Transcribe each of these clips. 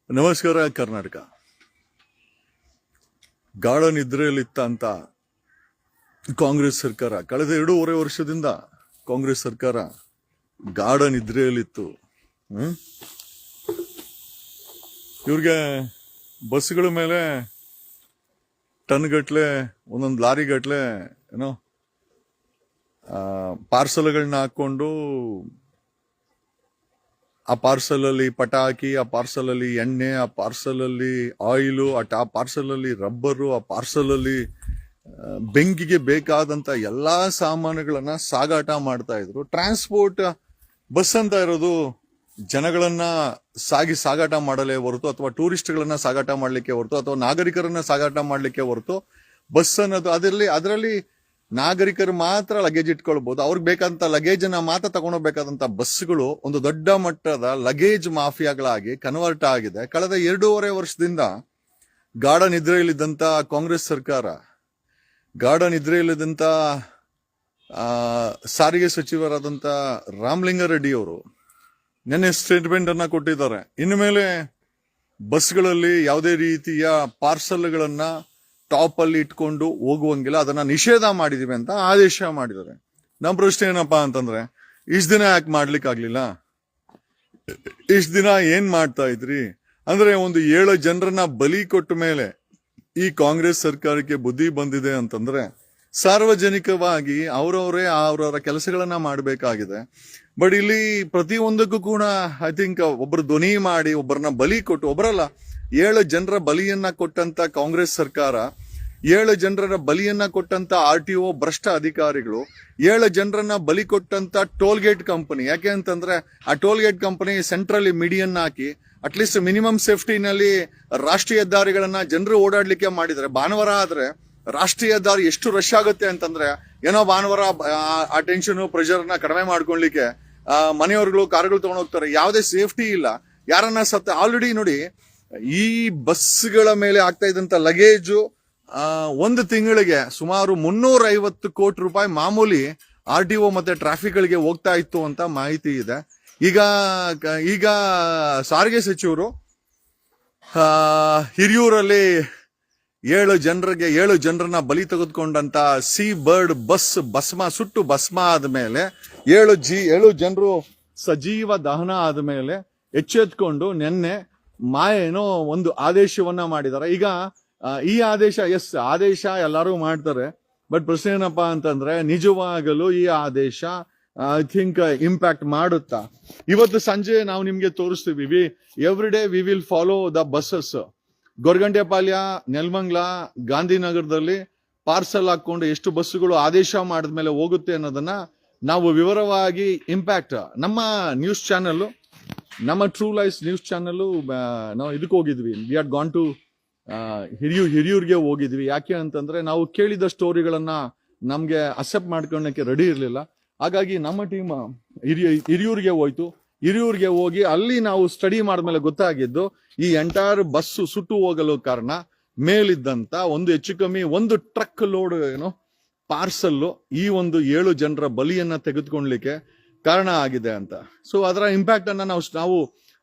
ನಮಸ್ಕಾರ ಕರ್ನಾಟಕ. ಗಾಢ ನಿದ್ರೆಯಲ್ಲಿತ್ತ ಅಂತ ಕಾಂಗ್ರೆಸ್ ಸರ್ಕಾರ ಕಳೆದ 2.5 ವರ್ಷದಿಂದ ಕಾಂಗ್ರೆಸ್ ಸರ್ಕಾರ ಗಾಢ ನಿದ್ರೆಯಲ್ಲಿತ್ತು. ಇವ್ರಿಗೆ ಬಸ್ಗಳ ಮೇಲೆ ಟನ್ ಗಟ್ಲೆ ಒಂದೊಂದು ಲಾರಿ ಗಟ್ಲೆ ಏನೋ ಪಾರ್ಸಲ್ಗಳನ್ನ ಹಾಕೊಂಡು ಆ ಪಾರ್ಸಲ್ ಅಲ್ಲಿ ಪಟಾಕಿ, ಆ ಪಾರ್ಸಲ್ ಅಲ್ಲಿ ಎಣ್ಣೆ, ಆ ಪಾರ್ಸಲ್ ಅಲ್ಲಿ ಆಯಿಲು, ಆ ಪಾರ್ಸಲ್ ಅಲ್ಲಿ ರಬ್ಬರು, ಆ ಪಾರ್ಸಲ್ ಅಲ್ಲಿ ಬೆಂಕಿಗೆ ಬೇಕಾದಂತ ಎಲ್ಲಾ ಸಾಮಾನುಗಳನ್ನ ಸಾಗಾಟ ಮಾಡ್ತಾ ಇದ್ರು. ಟ್ರಾನ್ಸ್ಪೋರ್ಟ್ ಬಸ್ ಅಂತ ಇರೋದು ಜನಗಳನ್ನ ಸಾಗಾಟ ಮಾಡಲೇ ಹೊರತು, ಅಥವಾ ಟೂರಿಸ್ಟ್ಗಳನ್ನ ಸಾಗಾಟ ಮಾಡ್ಲಿಕ್ಕೆ ಹೊರತು, ಅಥವಾ ನಾಗರಿಕರನ್ನ ಸಾಗಾಟ ಮಾಡ್ಲಿಕ್ಕೆ ಹೊರತು ಬಸ್ ಅನ್ನೋದು ಅದರಲ್ಲಿ ನಾಗರಿಕರು ಮಾತ್ರ ಲಗೇಜ್ ಇಟ್ಕೊಳ್ಬಹುದು. ಅವ್ರಿಗೆ ಬೇಕಾದಂತ ಲಗೇಜ್ ಅನ್ನ ಮಾತ್ರ ತಗೊಂಡೋಗ್ಬೇಕಾದಂತ ಬಸ್ಗಳು ಒಂದು ದೊಡ್ಡ ಮಟ್ಟದ ಲಗೇಜ್ ಮಾಫಿಯಾಗಳಾಗಿ ಕನ್ವರ್ಟ್ ಆಗಿದೆ. ಕಳೆದ 2.5 ವರ್ಷದಿಂದ ಗಾಢ ನಿದ್ರೆಯಲ್ಲಿದ್ದಂತ ಕಾಂಗ್ರೆಸ್ ಸರ್ಕಾರ, ಗಾಢ ನಿದ್ರೆಯಲ್ಲಿದ್ದಂತ ಸಾರಿಗೆ ಸಚಿವರಾದಂತ ರಾಮಲಿಂಗಾರೆಡ್ಡಿ ಅವರು ನಿನ್ನೆ ಸ್ಟೇಟ್ಮೆಂಟ್ ಅನ್ನ ಕೊಟ್ಟಿದ್ದಾರೆ. ಇನ್ನು ಮೇಲೆ ಬಸ್ಗಳಲ್ಲಿ ಯಾವುದೇ ರೀತಿಯ ಪಾರ್ಸಲ್ಗಳನ್ನ ಟಾಪ್ ಅಲ್ಲಿ ಇಟ್ಕೊಂಡು ಹೋಗುವಂಗಿಲ್ಲ, ಅದನ್ನ ನಿಷೇಧ ಮಾಡಿದೀವಿ ಅಂತ ಆದೇಶ ಮಾಡಿದ್ದಾರೆ. ನಮ್ಮ ಪ್ರಶ್ನೆ ಏನಪ್ಪಾ ಅಂತಂದ್ರೆ, ಇಷ್ಟ ದಿನ ಯಾಕೆ ಮಾಡ್ಲಿಕ್ಕೆ ಆಗ್ಲಿಲ್ಲ? ಇಷ್ಟ ದಿನ ಏನ್ ಮಾಡ್ತಾ ಇದ್ರಿ? ಅಂದ್ರೆ ಒಂದು 7 ಜನರನ್ನ ಬಲಿ ಕೊಟ್ಟ ಮೇಲೆ ಈ ಕಾಂಗ್ರೆಸ್ ಸರ್ಕಾರಕ್ಕೆ ಬುದ್ಧಿ ಬಂದಿದೆ ಅಂತಂದ್ರೆ, ಸಾರ್ವಜನಿಕವಾಗಿ ಅವರವರ ಕೆಲಸಗಳನ್ನ ಮಾಡಬೇಕಾಗಿದೆ. ಬಟ್ ಇಲ್ಲಿ ಪ್ರತಿಯೊಂದಕ್ಕೂ ಕೂಡ ಐ ಥಿಂಕ್ ಒಬ್ಬರು ಧ್ವನಿ ಮಾಡಿ ಒಬ್ಬರನ್ನ ಬಲಿ ಕೊಟ್ಟು, ಒಬ್ಬರಲ್ಲ 7 ಜನರ ಬಲಿಯನ್ನ ಕೊಟ್ಟಂತ ಕಾಂಗ್ರೆಸ್ ಸರ್ಕಾರ, 7 ಜನರ ಬಲಿಯನ್ನ ಕೊಟ್ಟಂತ RTO ಭ್ರಷ್ಟ ಅಧಿಕಾರಿಗಳು, 7 ಜನರನ್ನ ಬಲಿ ಕೊಟ್ಟಂತ ಟೋಲ್ ಗೇಟ್ ಕಂಪನಿ. ಯಾಕೆ ಅಂತಂದ್ರೆ ಆ ಟೋಲ್ ಗೇಟ್ ಕಂಪನಿ ಸೆಂಟ್ರಲ್ಲಿ ಮೀಡಿಯನ್ ಹಾಕಿ ಅಟ್ಲೀಸ್ಟ್ ಮಿನಿಮಮ್ ಸೇಫ್ಟಿನಲ್ಲಿ ರಾಷ್ಟ್ರೀಯ ಹೆದ್ದಾರಿಗಳನ್ನ ಜನರು ಓಡಾಡ್ಲಿಕ್ಕೆ ಮಾಡಿದ್ರೆ, ಭಾನುವಾರ ಆದ್ರೆ ರಾಷ್ಟ್ರೀಯ ಹೆದ್ದಾರಿ ಎಷ್ಟು ರಶ್ ಆಗುತ್ತೆ ಅಂತಂದ್ರೆ, ಏನೋ ಭಾನುವಾರ ಆ ಟೆನ್ಷನ್ ಪ್ರೆಷರ್ ನ ಕಡಿಮೆ ಮಾಡ್ಕೊಳ್ಲಿಕ್ಕೆ ಮನೆಯವ್ರುಗಳು ಕಾರುಗಳು ತಗೊಂಡು ಹೋಗ್ತಾರೆ. ಯಾವುದೇ ಸೇಫ್ಟಿ ಇಲ್ಲ. ಯಾರನ್ನ ಆಲ್ರೆಡಿ ನೋಡಿ, ಈ ಬಸ್ಗಳ ಮೇಲೆ ಆಗ್ತಾ ಇದ್ದಂತ ಲಗೇಜು ಒಂದು ತಿಂಗಳಿಗೆ ಸುಮಾರು 350 ಕೋಟಿ ರೂಪಾಯಿ ಮಾಮೂಲಿ RTO ಮತ್ತೆ ಟ್ರಾಫಿಕ್ ಗಳಿಗೆ ಹೋಗ್ತಾ ಇತ್ತು ಅಂತ ಮಾಹಿತಿ ಇದೆ. ಈಗ ಸಾರಿಗೆ ಸಚಿವರು ಹಿರಿಯೂರಲ್ಲಿ 7 ಜನರನ್ನ ಬಲಿ ತೆಗೆದುಕೊಂಡಂತ ಸಿ ಬರ್ಡ್ ಬಸ್ ಸುಟ್ಟು ಭಸ್ಮ ಆದ್ಮೇಲೆ 7 ಜನರು ಸಜೀವ ದಹನ ಆದ್ಮೇಲೆ ಎಚ್ಚೆತ್ಕೊಂಡು ನಿನ್ನೆ ಏನೋ ಒಂದು ಆದೇಶವನ್ನ ಮಾಡಿದ್ದಾರೆ. ಈಗ ಈ ಆದೇಶ ಎಲ್ಲರೂ ಮಾಡ್ತಾರೆ. ಬಟ್ ಪ್ರಶ್ನೆ ಏನಪ್ಪಾ ಅಂತಂದ್ರೆ, ನಿಜವಾಗಲೂ ಈ ಆದೇಶ ಐ ಥಿಂಕ್ ಇಂಪ್ಯಾಕ್ಟ್ ಮಾಡುತ್ತಾ? ಇವತ್ತು ಸಂಜೆ ನಾವು ನಿಮ್ಗೆ ತೋರಿಸ್ತೀವಿ. Every day we will follow the buses. Goraguntepalya, Nelamangala, ಗಾಂಧಿನಗರದಲ್ಲಿ ಪಾರ್ಸಲ್ ಹಾಕೊಂಡು ಎಷ್ಟು ಬಸ್ಸುಗಳು ಆದೇಶ ಮಾಡಿದ್ಮೇಲೆ ಹೋಗುತ್ತೆ ಅನ್ನೋದನ್ನ ನಾವು ವಿವರವಾಗಿ ಇಂಪ್ಯಾಕ್ಟ್ ನಮ್ಮ ನ್ಯೂಸ್ ಚಾನೆಲ್, ನಮ್ಮ ಟ್ರೂ ಲೈಫ್ ನ್ಯೂಸ್ ಚಾನೆಲ್ ನಾವು ಇದಕ್ಕೆ ಹೋಗಿದ್ವಿ. ವಿ ಹ್ಯಾಡ್ ಗಾನ್ ಟು ಹಿರಿಯೂರ್ಗೆ ಹೋಗಿದ್ವಿ. ಯಾಕೆ ಅಂತಂದ್ರೆ ನಾವು ಕೇಳಿದ ಸ್ಟೋರಿಗಳನ್ನ ನಮ್ಗೆ ಅಕ್ಸೆಪ್ಟ್ ಮಾಡ್ಕೊಳ್ಳಕ್ಕೆ ರೆಡಿ ಇರ್ಲಿಲ್ಲ. ಹಾಗಾಗಿ ನಮ್ಮ ಟೀಮ್ ಹಿರಿಯೂರ್ಗೆ ಹೋಯ್ತು. ಹಿರಿಯೂರ್ಗೆ ಹೋಗಿ ಅಲ್ಲಿ ನಾವು ಸ್ಟಡಿ ಮಾಡಿದ್ಮೇಲೆ ಗೊತ್ತಾಗಿದ್ದು, ಈ ಎಂಟೈರ್ ಬಸ್ಸು ಸುಟ್ಟು ಹೋಗಲು ಕಾರಣ ಮೇಲಿದ್ದಂತ ಹೆಚ್ಚು ಕಮ್ಮಿ ಒಂದು ಟ್ರಕ್ ಲೋಡ್ ಪಾರ್ಸಲ್ ಈ ಒಂದು 7 ಜನರ ಬಲಿಯನ್ನ ತೆಗೆದುಕೊಳ್ಳಲಿಕ್ಕೆ ಕಾರಣ ಆಗಿದೆ ಅಂತ. ಸೊ ಅದರ ಇಂಪ್ಯಾಕ್ಟ್ ಅನ್ನ ನಾವು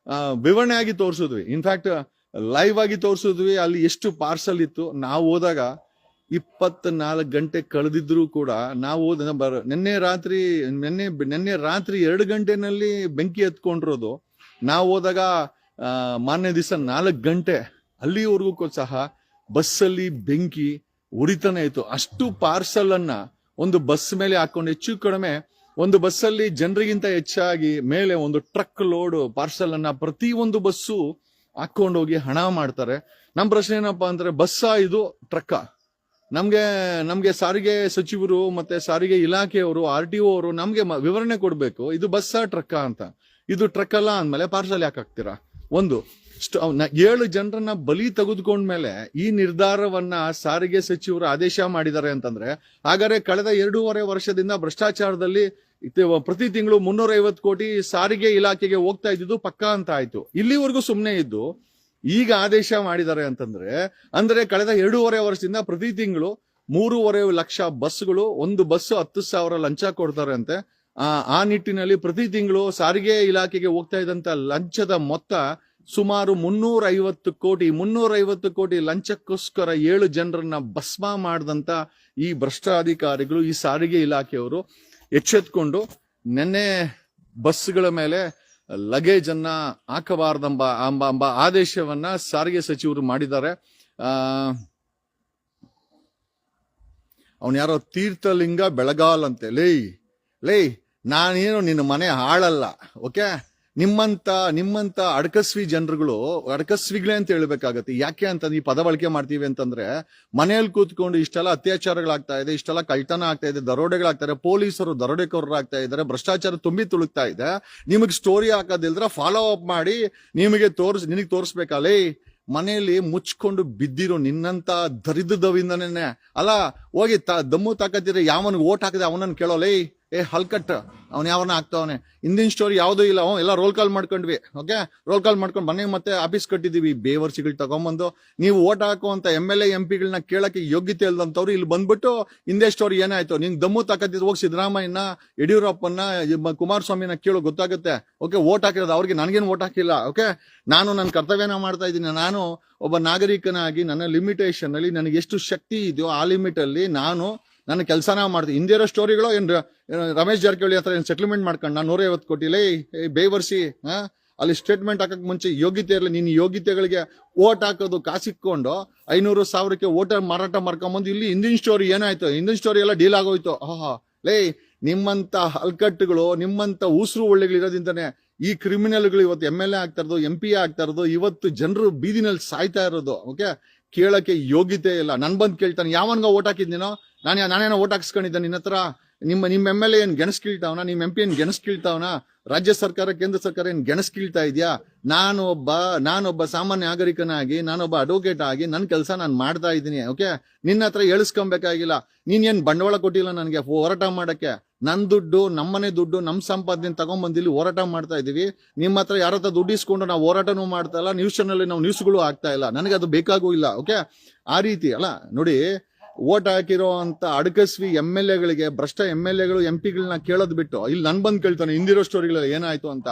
ವಿವರಣೆಯಾಗಿ ತೋರಿಸಿದ್ವಿ. ಇನ್ಫ್ಯಾಕ್ಟ್ ಲೈವ್ ಆಗಿ ತೋರಿಸಿದ್ವಿ. ಅಲ್ಲಿ ಎಷ್ಟು ಪಾರ್ಸಲ್ ಇತ್ತು. ನಾವು ಹೋದಾಗ 24 ಗಂಟೆ ಕಳೆದಿದ್ರು ಕೂಡ ನಾವು ನಿನ್ನೆ ರಾತ್ರಿ 2 ಗಂಟೆನಲ್ಲಿ ಬೆಂಕಿ ಎತ್ಕೊಂಡಿರೋದು. ನಾವು ಹೋದಾಗ ಮಾನ್ಯ ದಿವಸ 4 ಗಂಟೆ ಅಲ್ಲಿವರೆಗೂ ಸಹ ಬಸ್ಸಲ್ಲಿ ಬೆಂಕಿ ಉರಿತಾನೆ ಇತ್ತು. ಅಷ್ಟು ಪಾರ್ಸಲ್ ಅನ್ನ ಒಂದು ಬಸ್ ಮೇಲೆ ಹಾಕೊಂಡು, ಹೆಚ್ಚು ಕಡಿಮೆ ಒಂದು ಬಸ್ಸಲ್ಲಿ ಜನರಿಗಿಂತ ಹೆಚ್ಚಾಗಿ ಮೇಲೆ ಒಂದು ಟ್ರಕ್ ಲೋಡ್ ಪಾರ್ಸಲ್ ಅನ್ನ ಪ್ರತಿಯೊಂದು ಬಸ್ಸು ಹಾಕೊಂಡೋಗಿ ಹಣ ಮಾಡ್ತಾರೆ. ನಮ್ ಪ್ರಶ್ನೆ ಏನಪ್ಪಾ ಅಂದ್ರೆ, ಬಸ್ಸಾ ಇದು ಟ್ರಕ್ಕಾ? ನಮ್ಗೆ ಸಾರಿಗೆ ಸಚಿವರು ಮತ್ತೆ ಸಾರಿಗೆ ಇಲಾಖೆಯವರು, RTO ಅವರು ನಮ್ಗೆ ವಿವರಣೆ ಕೊಡ್ಬೇಕು. ಇದು ಬಸ್ಸಾ ಟ್ರಕ್ಕಾ ಅಂತ. ಇದು ಟ್ರಕ್ ಅಲ್ಲ ಅಂದ್ಮೇಲೆ ಪಾರ್ಸಲ್ ಯಾಕೆ ಹಾಕ್ತೀರಾ? 7 ಜನರನ್ನ ಬಲಿ ತೆಗೆದುಕೊಂಡ್ಮೇಲೆ ಈ ನಿರ್ಧಾರವನ್ನ ಸಾರಿಗೆ ಸಚಿವರು ಆದೇಶ ಮಾಡಿದ್ದಾರೆ ಅಂತಂದ್ರೆ, ಹಾಗಾದ್ರೆ ಕಳೆದ 2.5 ವರ್ಷದಿಂದ ಭ್ರಷ್ಟಾಚಾರದಲ್ಲಿ ಪ್ರತಿ ತಿಂಗಳು 350 ಕೋಟಿ ಸಾರಿಗೆ ಇಲಾಖೆಗೆ ಹೋಗ್ತಾ ಇದ್ದಿದ್ದು ಪಕ್ಕಾ ಅಂತ ಆಯ್ತು. ಇಲ್ಲಿವರೆಗೂ ಸುಮ್ನೆ ಇದ್ದು ಈಗ ಆದೇಶ ಮಾಡಿದ್ದಾರೆ ಅಂದ್ರೆ ಕಳೆದ 2.5 ವರ್ಷದಿಂದ ಪ್ರತಿ ತಿಂಗಳು 3.5 ಲಕ್ಷ ಬಸ್ಗಳು, ಒಂದು ಬಸ್ 10,000 ಲಂಚ ಕೊಡ್ತಾರೆ ಅಂತೆ. ಆ ನಿಟ್ಟಿನಲ್ಲಿ ಪ್ರತಿ ತಿಂಗಳು ಸಾರಿಗೆ ಇಲಾಖೆಗೆ ಹೋಗ್ತಾ ಇದ್ದಂತ ಲಂಚದ ಮೊತ್ತ ಸುಮಾರು 350 ಕೋಟಿ ಲಂಚಕ್ಕೋಸ್ಕರ 7 ಜನರನ್ನ ಭಸ್ಮ ಮಾಡಿದಂತ ಈ ಭ್ರಷ್ಟಾಧಿಕಾರಿಗಳು, ಈ ಸಾರಿಗೆ ಇಲಾಖೆಯವರು ಎಚ್ಚೆತ್ಕೊಂಡು ನಿನ್ನೆ ಬಸ್ಗಳ ಮೇಲೆ ಲಗೇಜ್ ಅನ್ನ ಹಾಕಬಾರ್ದೆಂಬ ಆದೇಶವನ್ನ ಸಾರಿಗೆ ಸಚಿವರು ಮಾಡಿದ್ದಾರೆ. ಅವನ್ ಯಾರೋ ತೀರ್ಥಲಿಂಗ ಬೆಳಗಾಲ್ ಅಂತೆ. ಲೇ ನಾನೇನು ನಿನ್ನ ಮನೆ ಹಾಳಲ್ಲ, ಓಕೆ? ನಿಮ್ಮಂತ ಅಡಕಸ್ವಿ ಜನರುಗಳು, ಅಡಕಸ್ವಿಗಳೇ ಅಂತ ಹೇಳ್ಬೇಕಾಗತ್ತೆ. ಯಾಕೆ ಅಂತ ಈ ಪದ ಬಳಕೆ ಮಾಡ್ತೀವಿ ಅಂತಂದ್ರೆ, ಮನೆಯಲ್ಲಿ ಕೂತ್ಕೊಂಡು ಇಷ್ಟೆಲ್ಲ ಅತ್ಯಾಚಾರಗಳಾಗ್ತಾ ಇದೆ, ಇಷ್ಟೆಲ್ಲ ಕಳ್ತನ ಆಗ್ತಾ ಇದೆ, ದರೋಡೆಗಳಾಗ್ತಾ ಇದೆ, ಪೊಲೀಸರು ದರೋಡೆಕೋರರು ಆಗ್ತಾ ಇದ್ದಾರೆ, ಭ್ರಷ್ಟಾಚಾರ ತುಂಬಿ ತುಳುಕ್ತಾ ಇದೆ. ನಿಮಗೆ ಸ್ಟೋರಿ ಹಾಕೋದಿಲ್ದ್ರ ಫಾಲೋ ಅಪ್ ಮಾಡಿ ನಿನಗೆ ತೋರಿಸ್ಬೇಕಲ್ಲೇ. ಮನೆಯಲ್ಲಿ ಮುಚ್ಕೊಂಡು ಬಿದ್ದಿರೋ ನಿನ್ನಂತ ದರಿದ್ರದವಿಂದನೇ ಅಲ್ಲ, ಹೋಗಿ ದಮ್ಮು ತಾಕತ್ತಿದ್ರೆ ಯಾವನಿಗೆ ಓಟ್ ಹಾಕಿದೆ ಅವನನ್ನು ಕೇಳೋಲೇ. ಹಲ್ಕಟ್ ಅವ್ನು ಯಾವನ್ನ ಆಗ್ತಾವನೆ. ಹಿಂದಿನ ಸ್ಟೋರಿ ಯಾವುದೂ ಇಲ್ಲ, ಎಲ್ಲ ರೋಲ್ ಕಾಲ್ ಮಾಡ್ಕೊಂಡ್ವಿ. ಓಕೆ, ರೋಲ್ ಕಾಲ್ ಮಾಡ್ಕೊಂಡು ಮನೆಗೆ ಮತ್ತೆ ಆಫೀಸ್ ಕಟ್ಟಿದೀವಿ. ಬೇವರ್ಸಿಗಳು ತಗೊಂಡ್ಬಂದು ನೀವು ಓಟ್ ಹಾಕುವಂತ MLA MP ಗಳನ್ನ ಕೇಳಕ್ಕೆ ಯೋಗ್ಯತೆ ಇಲ್ದಂತವ್ರು ಇಲ್ಲಿ ಬಂದ್ಬಿಟ್ಟು ಹಿಂದೆ ಸ್ಟೋರಿ ಏನಾಯ್ತು, ನಿಂಗೆ ದಮ್ಮು ತಾಕತ್ತಿದ್ರು ಹೋಗಿ ಸಿದ್ದರಾಮಯ್ಯನ, ಯಡಿಯೂರಪ್ಪನ, ಕುಮಾರಸ್ವಾಮಿನ ಕೇಳು, ಗೊತ್ತಾಗುತ್ತೆ. ಓಕೆ, ಓಟ್ ಹಾಕಿರೋದು ಅವ್ರಿಗೆ, ನನಗೇನು ಓಟ್ ಹಾಕಿಲ್ಲ. ಓಕೆ, ನಾನು ನನ್ನ ಕರ್ತವ್ಯನ ಮಾಡ್ತಾ ಇದ್ದೀನಿ. ನಾನು ಒಬ್ಬ ನಾಗರಿಕನಾಗಿ ನನ್ನ ಲಿಮಿಟೇಷನ್ ಅಲ್ಲಿ ನನಗೆ ಎಷ್ಟು ಶಕ್ತಿ ಇದೆಯೋ ಆ ಲಿಮಿಟ್ ಅಲ್ಲಿ ನಾನು ನನ್ನ ಕೆಲಸನ ಮಾಡ್ತೀನಿ. ಹಿಂದಿರೋ ಸ್ಟೋರಿಗಳು ರಮೇಶ್ ಜಾರಕಿಹೊಳಿ ಹತ್ರ ಸೆಟಲ್ಮೆಂಟ್ ಮಾಡ್ಕೊಂಡು ನಾನು 150 ಕೋಟಿ ಬೇವರ್ಸಿ ಅಲ್ಲಿ ಸ್ಟೇಟ್ಮೆಂಟ್ ಹಾಕಕ್ ಮುಂಚೆ ಯೋಗ್ಯತೆ ಇರಲಿ. ನಿನ್ನ ಯೋಗ್ಯತೆಗಳಿಗೆ ಓಟ್ ಹಾಕೋದು ಕಾಸಿಕ್ಕೊಂಡು 500,000ಕ್ಕೆ ಓಟ್ ಮಾರಾಟ ಮಾಡ್ಕೊಂಬಂದು ಇಲ್ಲಿ ಹಿಂದಿನ ಸ್ಟೋರಿ ಏನಾಯ್ತು, ಹಿಂದಿನ ಸ್ಟೋರಿ ಎಲ್ಲ ಡೀಲ್ ಆಗೋಯ್ತು. ನಿಮ್ಮಂತ ಹಲ್ಕಟ್ಟುಗಳು, ನಿಮ್ಮಂತ ಉಸಿರು ಒಳ್ಳೆಗಳಿರೋದ್ರಿಂದನೇ ಈ ಕ್ರಿಮಿನಲ್ಗಳು ಇವತ್ತು MLA ಆಗ್ತಾ ಇರೋದು, MP ಆಗ್ತಾ ಇರೋದು, ಇವತ್ತು ಜನರು ಬೀದಿನಲ್ಲಿ ಸಾಯ್ತಾ ಇರೋದು. ಓಕೆ, ಕೇಳಕ್ಕೆ ಯೋಗ್ಯತೆ ಇಲ್ಲ. ನನ್ ಬಂದ್ ಕೇಳ್ತಾನೆ, ಯಾವನ್ಗ ಓಟ್ ಹಾಕಿದ್ನೋ, ನಾನೇನೋ ಓಟ್ ಹಾಕ್ಸ್ಕೊಂಡಿದ್ದೆ ನಿನ್ನ ಹತ್ರ? ನಿಮ್ಮ MLA ಏನ್ ಗೆಣಸ್ ಕೀಳ್ತಾವನ? ನಿಮ್ಮ MP ಏನ್ ಗೆಣಸ್ ಕೀಳ್ತಾವನ? ರಾಜ್ಯ ಸರ್ಕಾರ, ಕೇಂದ್ರ ಸರ್ಕಾರ ಏನ್ ಗೆಣಸ್ ಕೀಳ್ತಾ ಇದೆಯಾ? ನಾನೊಬ್ಬ ಸಾಮಾನ್ಯ ನಾಗರಿಕನಾಗಿ, ನಾನೊಬ್ಬ ಅಡ್ವೊಕೇಟ್ ಆಗಿ ನನ್ನ ಕೆಲಸ ನಾನು ಮಾಡ್ತಾ ಇದ್ದೀನಿ. ಓಕೆ, ನಿನ್ನ ಹತ್ರ ಎಳಿಸ್ಕೊಬೇಕಾಗಿಲ್ಲ. ನೀನ್ ಏನ್ ಬಂಡವಾಳ ಕೊಟ್ಟಿಲ್ಲ ನನಗೆ ಹೋರಾಟ ಮಾಡಕ್ಕೆ. ನನ್ ದುಡ್ಡು, ನಮ್ಮನೆ ದುಡ್ಡು, ನಮ್ ಸಂಪಾದನೆ ತಗೊಂಡ್ಬಂದಿಲ್ಲಿ ಹೋರಾಟ ಮಾಡ್ತಾ ಇದೀವಿ. ನಿಮ್ಮ ಹತ್ರ ಯಾರ ಹತ್ರ ದುಡ್ಡು ಇಸ್ಕೊಂಡು ನಾವು ಹೋರಾಟನೂ ಮಾಡ್ತಾ ಇಲ್ಲ, ನ್ಯೂಸ್ ಚಾನಲ್ ನಾವು ನ್ಯೂಸ್ಗಳು ಆಗ್ತಾ ಇಲ್ಲ. ನನಗೆ ಅದು ಬೇಕಾಗೂ ಇಲ್ಲ. ಓಕೆ, ಆ ರೀತಿ ಅಲ್ಲ. ನೋಡಿ, ಓಟ್ ಹಾಕಿರೋ ಅಂತ ಅಡಕಸ್ವಿ MLAಗಳಿಗೆ, ಭ್ರಷ್ಟ MLAಗಳು MP ಗಳನ್ನ ಕೇಳೋದ್ ಬಿಟ್ಟು ಇಲ್ಲಿ ನನ್ ಬಂದ್ ಕೇಳ್ತಾನೆ ಹಿಂದಿರೋ ಸ್ಟೋರಿಗಳಲ್ಲಿ ಏನಾಯ್ತು ಅಂತ.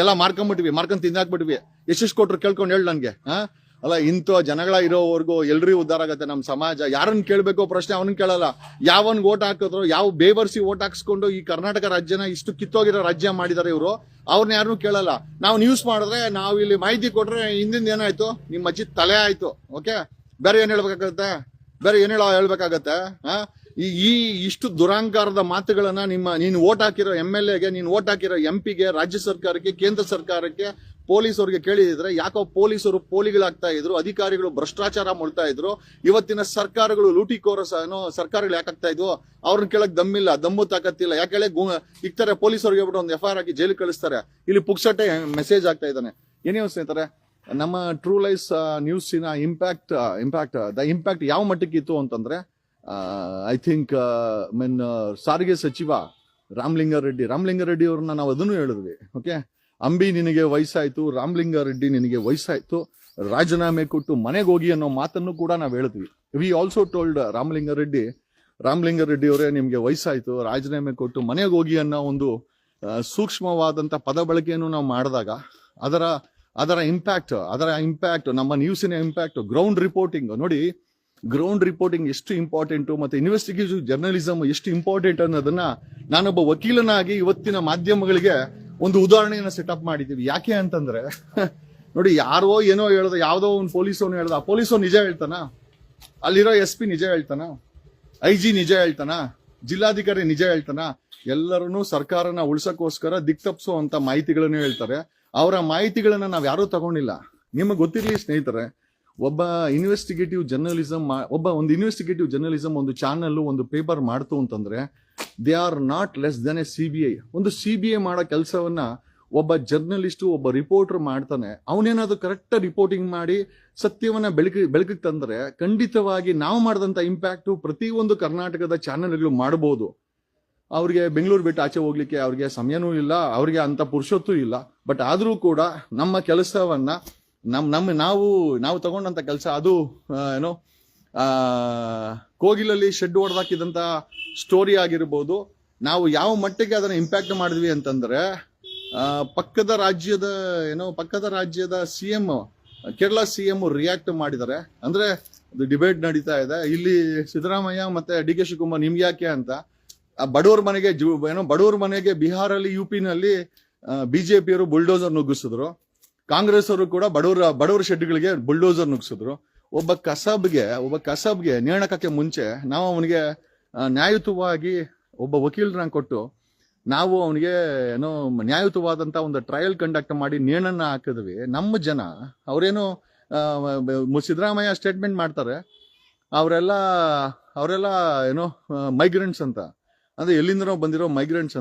ಎಲ್ಲ ಮಾರ್ಕೊಂಡ್ ತಿಂದಾಕ್ಬಿಟ್ವಿ. ಎಷ್ಟೆಷ್ಟು ಕೊಟ್ರು ಕೇಳ್ಕೊಂಡು ಹೇಳಿ ನನ್ಗೆ. ಅಲ್ಲ, ಇಂಥ ಜನಗಳ ಇರೋವರೆಗೂ ಎಲ್ರಿಗೂ ಉದ್ಧಾರ ಆಗತ್ತೆ ನಮ್ಮ ಸಮಾಜ. ಯಾರನ್ನ ಕೇಳ್ಬೇಕೋ ಪ್ರಶ್ನೆ ಅವನ್ ಕೇಳಲ್ಲ. ಯಾವನ್ಗೆ ಓಟ್ ಹಾಕಿದ್ರು, ಯಾವ ಬೇವರ್ಸಿ ಓಟ್ ಹಾಕ್ಸ್ಕೊಂಡು ಈ ಕರ್ನಾಟಕ ರಾಜ್ಯನ ಇಷ್ಟು ಕಿತ್ತೋಗಿರೋ ರಾಜ್ಯ ಮಾಡಿದಾರೆ ಇವರು, ಅವ್ರನ್ನ ಯಾರನ್ನೂ ಕೇಳಲ್ಲ. ನಾವು ನ್ಯೂಸ್ ಮಾಡಿದ್ರೆ, ನಾವು ಇಲ್ಲಿ ಮಾಹಿತಿ ಕೊಟ್ರೆ ಹಿಂದಿಂದ ಏನಾಯ್ತು, ನಿಮ್ಮ ಅಜ್ಜಿ ತಲೆ ಆಯ್ತು. ಓಕೆ, ಬೇರೆ ಏನ್ ಹೇಳ್ಬೇಕಾಗತ್ತೆ? ಈ ಇಷ್ಟು ದುರಾಂಕಾರದ ಮಾತುಗಳನ್ನ ನೀನು ಓಟ್ ಹಾಕಿರೋ MLAಗೆ, ನೀನು ಓಟ್ ಹಾಕಿರೋ MPಗೆ, ರಾಜ್ಯ ಸರ್ಕಾರಕ್ಕೆ, ಕೇಂದ್ರ ಸರ್ಕಾರಕ್ಕೆ, ಪೊಲೀಸರಿಗೆ ಕೇಳಿದ್ರೆ ಯಾಕೋ ಪೊಲೀಸರು ಪೋಲಿಗಳಾಗ್ತಾ ಇದ್ರು, ಅಧಿಕಾರಿಗಳು ಭ್ರಷ್ಟಾಚಾರ ಮಾಡ್ತಾ ಇದ್ರು. ಇವತ್ತಿನ ಸರ್ಕಾರಗಳು ಲೂಟಿಕೋರ ಸರ್ಕಾರಗಳು ಯಾಕಾಗ್ತಾ ಇದ್ವು? ಅವ್ರನ್ನ ಕೇಳಕ್ ದಮ್ಮು ತಾಕತ್ತಿಲ್ಲ. ಯಾಕೆ ಇಕ್ತಾರೆ ಪೊಲೀಸರಿಗೆ ಹೇಳ್ಬಿಟ್ಟು ಒಂದು FIR ಹಾಕಿ ಜೈಲಿಗೆ ಕಳಿಸ್ತಾರೆ. ಇಲ್ಲಿ ಪುಕ್ಸಟ್ಟೆ ಮೆಸೇಜ್ ಆಗ್ತಾ ಇದ್ದಾನೆ. ಏನೇ ಸ್ನೇಹಿತರೆ, ನಮ್ಮ ಟ್ರೂ ಲೈಫ್ ನ್ಯೂಸಿನ ಇಂಪ್ಯಾಕ್ಟ್ ಯಾವ ಮಟ್ಟಕ್ಕೆ ಇತ್ತು ಅಂತಂದ್ರೆ, ಐ ಥಿಂಕ್ ಸಾರಿಗೆ ಸಚಿವ ರಾಮಲಿಂಗಾರೆಡ್ಡಿ ಅವ್ರನ್ನ ನಾವು ಅದನ್ನು ಹೇಳಿದ್ವಿ. ಓಕೆ, ಅಂಬಿ ನಿನಗೆ ವಯಸ್ಸಾಯ್ತು, ರಾಮಲಿಂಗಾರೆಡ್ಡಿ ನಿನಗೆ ವಯಸ್ಸಾಯ್ತು, ರಾಜೀನಾಮೆ ಕೊಟ್ಟು ಮನೆಗೆ ಹೋಗಿ ಅನ್ನೋ ಮಾತನ್ನು ಕೂಡ ನಾವು ಹೇಳಿದ್ವಿ. ವಿ ಆಲ್ಸೋ ಟೋಲ್ಡ್ ರಾಮಲಿಂಗಾರೆಡ್ಡಿ ಅವರೇ, ನಿಮ್ಗೆ ವಯಸ್ಸಾಯ್ತು, ರಾಜೀನಾಮೆ ಕೊಟ್ಟು ಮನೆಗೆ ಹೋಗಿ ಅನ್ನೋ ಒಂದು ಸೂಕ್ಷ್ಮವಾದಂತ ಪದ ಬಳಕೆಯನ್ನು ನಾವು ಮಾಡಿದಾಗ ಅದರ ಇಂಪ್ಯಾಕ್ಟ್ ನಮ್ಮ ನ್ಯೂಸಿನ ಇಂಪ್ಯಾಕ್ಟ್, ಗ್ರೌಂಡ್ ರಿಪೋರ್ಟಿಂಗ್ ಎಷ್ಟು ಇಂಪಾರ್ಟೆಂಟು, ಮತ್ತೆ ಇನ್ವೆಸ್ಟಿಗೇಟಿವ್ ಜರ್ನಲಿಸಮ್ ಎಷ್ಟು ಇಂಪಾರ್ಟೆಂಟ್ ಅನ್ನೋದನ್ನ ನಾನೊಬ್ಬ ವಕೀಲನಾಗಿ ಇವತ್ತಿನ ಮಾಧ್ಯಮಗಳಿಗೆ ಒಂದು ಉದಾಹರಣೆಯನ್ನ ಸೆಟಪ್ ಮಾಡಿದ್ದೀವಿ. ಯಾಕೆ ಅಂತಂದ್ರೆ, ನೋಡಿ, ಯಾರೋ ಏನೋ ಹೇಳ್ದ, ಯಾವ್ದೋ ಒಂದು ಪೊಲೀಸವನು ಹೇಳ್ದ, ಆ ಪೊಲೀಸವ್ನು ನಿಜ ಹೇಳ್ತಾನ? ಅಲ್ಲಿರೋ SP ನಿಜ ಹೇಳ್ತಾನ? IG ನಿಜ ಹೇಳ್ತಾನ? ಜಿಲ್ಲಾಧಿಕಾರಿ ನಿಜ ಹೇಳ್ತಾನ? ಎಲ್ಲರನ್ನೂ ಸರ್ಕಾರನ ಉಳ್ಸಕ್ಕೋಸ್ಕರ ದಿಕ್ತಪ್ಸೋ ಮಾಹಿತಿಗಳನ್ನು ಹೇಳ್ತಾರೆ. ಅವರ ಮಾಹಿತಿಗಳನ್ನ ನಾವ್ ಯಾರೂ ತಗೊಂಡಿಲ್ಲ. ನಿಮಗೆ ಗೊತ್ತಿರ್ಲಿ ಸ್ನೇಹಿತರೆ, ಒಬ್ಬ ಇನ್ವೆಸ್ಟಿಗೇಟಿವ್ ಜರ್ನಲಿಸಮ್ ಒಂದು ಚಾನಲ್, ಒಂದು ಪೇಪರ್ ಮಾಡ್ತು ಅಂತಂದ್ರೆ, they are not less than A CBI. ಒಂದು CBI ಮಾಡೋ ಕೆಲಸವನ್ನ ಒಬ್ಬ ಜರ್ನಲಿಸ್ಟು, ಒಬ್ಬ ರಿಪೋರ್ಟರ್ ಮಾಡ್ತಾನೆ. ಅವನೇನಾದ್ರು ಕರೆಕ್ಟ್ ರಿಪೋರ್ಟಿಂಗ್ ಮಾಡಿ ಸತ್ಯವನ್ನ ಬೆಳಕಿಗೆ ತಂದ್ರೆ, ಖಂಡಿತವಾಗಿ ನಾವು ಮಾಡಿದಂತ ಇಂಪ್ಯಾಕ್ಟ್ ಪ್ರತಿಯೊಂದು ಕರ್ನಾಟಕದ ಚಾನೆಲ್ಗಳು ಮಾಡಬಹುದು. ಅವ್ರಿಗೆ ಬೆಂಗಳೂರು ಬಿಟ್ಟು ಆಚೆ ಹೋಗ್ಲಿಕ್ಕೆ ಅವ್ರಿಗೆ ಸಮಯನೂ ಇಲ್ಲ, ಅವ್ರಿಗೆ ಅಂತ ಪುರುಷೊತ್ತು ಇಲ್ಲ. ಬಟ್ ಆದ್ರೂ ಕೂಡ ನಮ್ಮ ಕೆಲಸವನ್ನ ನಾವು ತಗೊಂಡಂತ ಕೆಲಸ ಅದು ಕೋಗಿಲಲ್ಲಿ ಶೆಡ್ ಹೊಡೆದಾಕಿದಂತ ಸ್ಟೋರಿ ಆಗಿರ್ಬೋದು. ನಾವು ಯಾವ ಮಟ್ಟಿಗೆ ಅದನ್ನ ಇಂಪ್ಯಾಕ್ಟ್ ಮಾಡಿದ್ವಿ ಅಂತಂದ್ರೆ, ಪಕ್ಕದ ರಾಜ್ಯದ ಸಿಎಂ, ಕೇರಳ ಸಿಎಂ ರಿಯಾಕ್ಟ್ ಮಾಡಿದ್ದಾರೆ. ಅಂದ್ರೆ ಡಿಬೇಟ್ ನಡೀತಾ ಇದೆ ಇಲ್ಲಿ, ಸಿದ್ದರಾಮಯ್ಯ ಮತ್ತೆ ಡಿ ಕೆ ಶಿವಕುಮಾರ್ ನಿಮ್ಗೆ ಯಾಕೆ ಅಂತ. ಬಡವರ ಮನೆಗೆ ಬಿಹಾರಲ್ಲಿ, ಯುಪಿನಲ್ಲಿ ಬಿಜೆಪಿಯವರು ಬುಲ್ಡೋಸರ್ ನುಗ್ಗಿಸಿದ್ರು. ಕಾಂಗ್ರೆಸ್ ಅವರು ಕೂಡ ಬಡವರ ಶೆಡ್ಗಳಿಗೆ ಬುಲ್ಡೋಸರ್ ನುಗ್ಗಿಸಿದ್ರು. ಒಬ್ಬ ಕಸಬ್ಗೆ ನೇಣಕಕ್ಕೆ ಮುಂಚೆ ನಾವು ಅವನಿಗೆ ನ್ಯಾಯಯುತವಾಗಿ ಒಬ್ಬ ವಕೀಲರನ್ನ ಕೊಟ್ಟು ನಾವು ಅವನಿಗೆ ನ್ಯಾಯಯುತವಾದಂತ ಒಂದು ಟ್ರಯಲ್ ಕಂಡಕ್ಟ್ ಮಾಡಿ ನೇಣನ್ನ ಹಾಕಿದ್ವಿ. ನಮ್ಮ ಜನ ಅವರೇನು ಸಿದ್ದರಾಮಯ್ಯ ಸ್ಟೇಟ್ಮೆಂಟ್ ಮಾಡ್ತಾರೆ, ಅವರೆಲ್ಲ ಮೈಗ್ರೆಂಟ್ಸ್ ಅಂತ, ಅಂದ್ರೆ ಎಲ್ಲಿಂದನೋ ಬಂದಿರೋ ಮೈಗ್ರೆಂಟ್ಸ್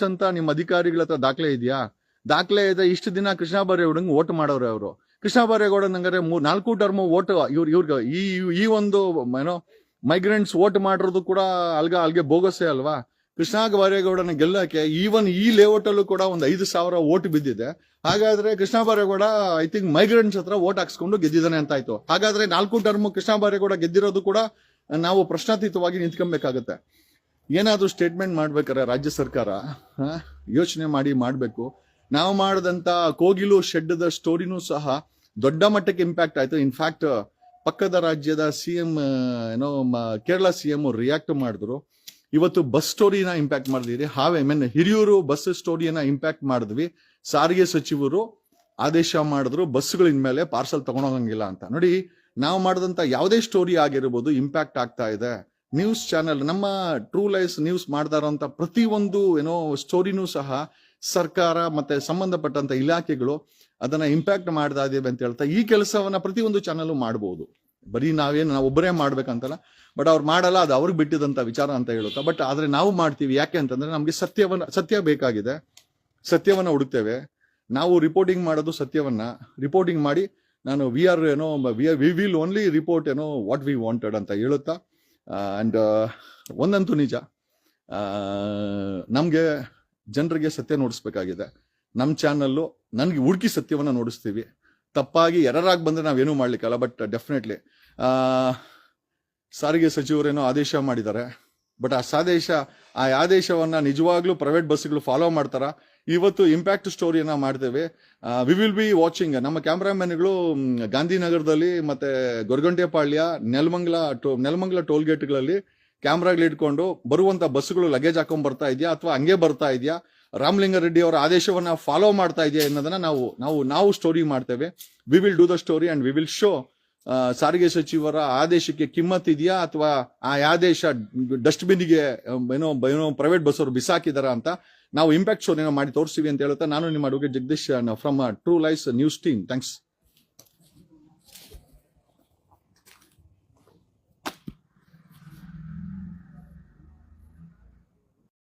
ಅಂತ ನಿಮ್ಮ ಅಧಿಕಾರಿಗಳ ಹತ್ರ ದಾಖಲೆ ಇದೆಯಾ? ದಾಖಲೆ ಇದೆ. ಇಷ್ಟು ದಿನ ಕೃಷ್ಣ ಬೈರೇಗೌಡಂಗೆ ವೋಟ್ ಮಾಡೋರು ಅವರು. ಕೃಷ್ಣ ಬೈರೇಗೌಡ ನಂಗಾರೆ 4 ಟರ್ಮ್ ವೋಟ್ ಇವ್ರಿಗೆ ಈ ಒಂದು ಮೈಗ್ರೆಂಟ್ಸ್ ವೋಟ್ ಮಾಡಿರೋದು ಕೂಡ ಅಲ್ಗೆ ಬೋಗಸೆ ಅಲ್ವಾ? ಕೃಷ್ಣ ಬೈರೇಗೌಡನ ಗೆಲ್ಲಕ್ಕೆ ಈವನ್ ಈ ಲೇಔಟ್ ಅಲ್ಲೂ ಕೂಡ ಒಂದು 5,000 ವೋಟ್ ಬಿದ್ದಿದೆ. ಹಾಗಾದ್ರೆ Krishna Byregowda I think migrants ಹತ್ರ ವೋಟ್ ಹಾಕ್ಸ್ಕೊಂಡು ಗೆದ್ದಿದ್ದಾನೆ ಅಂತ ಆಯ್ತು. ಹಾಗಾದ್ರೆ 4 ಟರ್ಮ್ ಕೃಷ್ಣ ಬೈರೇಗೌಡ ಗೆದ್ದಿರೋದು ಕೂಡ ನಾವು ಪ್ರಶ್ನಾತೀತವಾಗಿ ನಿಂತ್ಕೊಬೇಕಾಗತ್ತೆ. ಏನಾದ್ರೂ ಸ್ಟೇಟ್ಮೆಂಟ್ ಮಾಡ್ಬೇಕಾರೆ ರಾಜ್ಯ ಸರ್ಕಾರ ಯೋಚನೆ ಮಾಡಿ ಮಾಡ್ಬೇಕು. ನಾವು ಮಾಡಿದಂತ ಕೋಗಿಲು ಶೆಡ್ ಸ್ಟೋರಿನೂ ಸಹ ದೊಡ್ಡ ಮಟ್ಟಕ್ಕೆ ಇಂಪ್ಯಾಕ್ಟ್ ಆಯ್ತು. ಇನ್ಫ್ಯಾಕ್ಟ್ ಪಕ್ಕದ ರಾಜ್ಯದ ಸಿಎಂ ಕೇರಳ ಸಿಎಂ ರಿಯಾಕ್ಟ್ ಮಾಡಿದ್ರು. ಇವತ್ತು ಬಸ್ ಸ್ಟೋರಿನ ಇಂಪ್ಯಾಕ್ಟ್ ಮಾಡಿದ್ರಿ. ಹಿರಿಯೂರು ಬಸ್ ಸ್ಟೋರಿಯನ್ನ ಇಂಪ್ಯಾಕ್ಟ್ ಮಾಡಿದ್ವಿ. ಸಾರಿಗೆ ಸಚಿವರು ಆದೇಶ ಮಾಡಿದ್ರು, ಬಸ್ಗಳು ಇನ್ಮೇಲೆ ಪಾರ್ಸಲ್ ತಗೊಂಡೋಗಂಗಿಲ್ಲ ಅಂತ. ನೋಡಿ, ನಾವು ಮಾಡಿದಂತ ಯಾವುದೇ ಸ್ಟೋರಿ ಆಗಿರ್ಬೋದು ಇಂಪ್ಯಾಕ್ಟ್ ಆಗ್ತಾ ಇದೆ. ನ್ಯೂಸ್ ಚಾನೆಲ್, ನಮ್ಮ ಟ್ರೂ ಲೈಫ್ ನ್ಯೂಸ್ ಮಾಡ್ತಾ ಇರೋಂಥ ಪ್ರತಿಯೊಂದು ಸ್ಟೋರಿನೂ ಸಹ ಸರ್ಕಾರ ಮತ್ತೆ ಸಂಬಂಧಪಟ್ಟಂತ ಇಲಾಖೆಗಳು ಅದನ್ನ ಇಂಪ್ಯಾಕ್ಟ್ ಮಾಡ್ತಾ ಇದೀವಿ ಅಂತ ಹೇಳ್ತಾ ಈ ಕೆಲಸವನ್ನ ಪ್ರತಿಯೊಂದು ಚಾನಲ್ ಮಾಡಬಹುದು. ಬರೀ ನಾವು ಒಬ್ಬರೇ ಮಾಡ್ಬೇಕಂತಲ್ಲ, ಬಟ್ ಅವ್ರು ಮಾಡಲ್ಲ, ಅದು ಅವ್ರಿಗೆ ಬಿಟ್ಟಿದಂತ ವಿಚಾರ ಅಂತ ಹೇಳುತ್ತಾ. ಬಟ್ ಆದ್ರೆ ನಾವು ಮಾಡ್ತೀವಿ. ಯಾಕೆ ಅಂತಂದ್ರೆ ನಮ್ಗೆ ಸತ್ಯ ಬೇಕಾಗಿದೆ, ಸತ್ಯವನ್ನ ಹುಡುಕ್ತೇವೆ. ನಾವು ರಿಪೋರ್ಟಿಂಗ್ ಮಾಡೋದು ಸತ್ಯವನ್ನ ರಿಪೋರ್ಟಿಂಗ್ ಮಾಡಿ we will only report what we wanted ಅಂತ ಹೇಳುತ್ತಾ. ಅಂಡ್ ಒಂದಂತೂ ನಿಜ, ನಮ್ಗೆ ಜನರಿಗೆ ಸತ್ಯ ನೋಡಿಸ್ಬೇಕಾಗಿದೆ. ನಮ್ಮ ಚಾನಲ್ಲು ನನ್ಗೆ ಹುಡುಕಿ ಸತ್ಯವನ್ನ ನೋಡಿಸ್ತೀವಿ. ತಪ್ಪಾಗಿ ಎರರಾಗಿ ಬಂದ್ರೆ ನಾವೇನೂ ಮಾಡ್ಲಿಕ್ಕಲ್ಲ. ಬಟ್ ಡೆಫಿನೆಟ್ಲಿ ಸಾರಿಗೆ ಸಚಿವರೇನೋ ಆದೇಶ ಮಾಡಿದ್ದಾರೆ. ಬಟ್ ಆ ಆದೇಶವನ್ನ ನಿಜವಾಗ್ಲೂ ಪ್ರೈವೇಟ್ ಬಸ್ಗಳು ಫಾಲೋ ಮಾಡ್ತಾರ? ಇವತ್ತು ಇಂಪ್ಯಾಕ್ಟ್ ಸ್ಟೋರಿಯನ್ನ ಮಾಡ್ತೇವೆ. We will be watching. ನಮ್ಮ ಕ್ಯಾಮ್ರಾಮನ್ಗಳು ಗಾಂಧಿನಗರದಲ್ಲಿ ಮತ್ತೆ ಗೊರಗುಂಟೆಪಾಳ್ಯ, ನೆಲಮಂಗಲ ಟೋಲ್ ಗೇಟ್ಗಳಲ್ಲಿ ಕ್ಯಾಮ್ರಾಗಳು ಇಟ್ಕೊಂಡು ಬರುವಂತ ಬಸ್ಗಳು ಲಗೇಜ್ ಹಾಕೊಂಡ್ ಬರ್ತಾ ಇದೆಯಾ ಅಥವಾ ಹಂಗೆ ಬರ್ತಾ ಇದೆಯಾ, ರಾಮಲಿಂಗಾರೆಡ್ಡಿ ಅವರ ಆದೇಶವನ್ನ ಫಾಲೋ ಮಾಡ್ತಾ ಇದೆಯಾ ಅನ್ನೋದನ್ನ ನಾವು ಸ್ಟೋರಿ ಮಾಡ್ತೇವೆ. We will do the story and we will show ಸಾರಿಗೆ ಸಚಿವರ ಆದೇಶಕ್ಕೆ ಕಿಮ್ಮತ್ ಇದೆಯಾ ಅಥವಾ ಆ ಆದೇಶ ಡಸ್ಟ್ಬಿನ್ಗೆ ಪ್ರೈವೇಟ್ ಬಸ್ ಅವರು ಬಿಸಾಕಿದಾರ ಅಂತ ನಾವು ಇಂಪ್ಯಾಕ್ಟ್ ಶೋನ ಮಾಡಿ ತೋರಿಸ್ತೀವಿ ಅಂತ ಹೇಳುತ್ತಾ ನಾನು ನಿಮ್ಮ advocate Jagadish from true life news team. Thanks.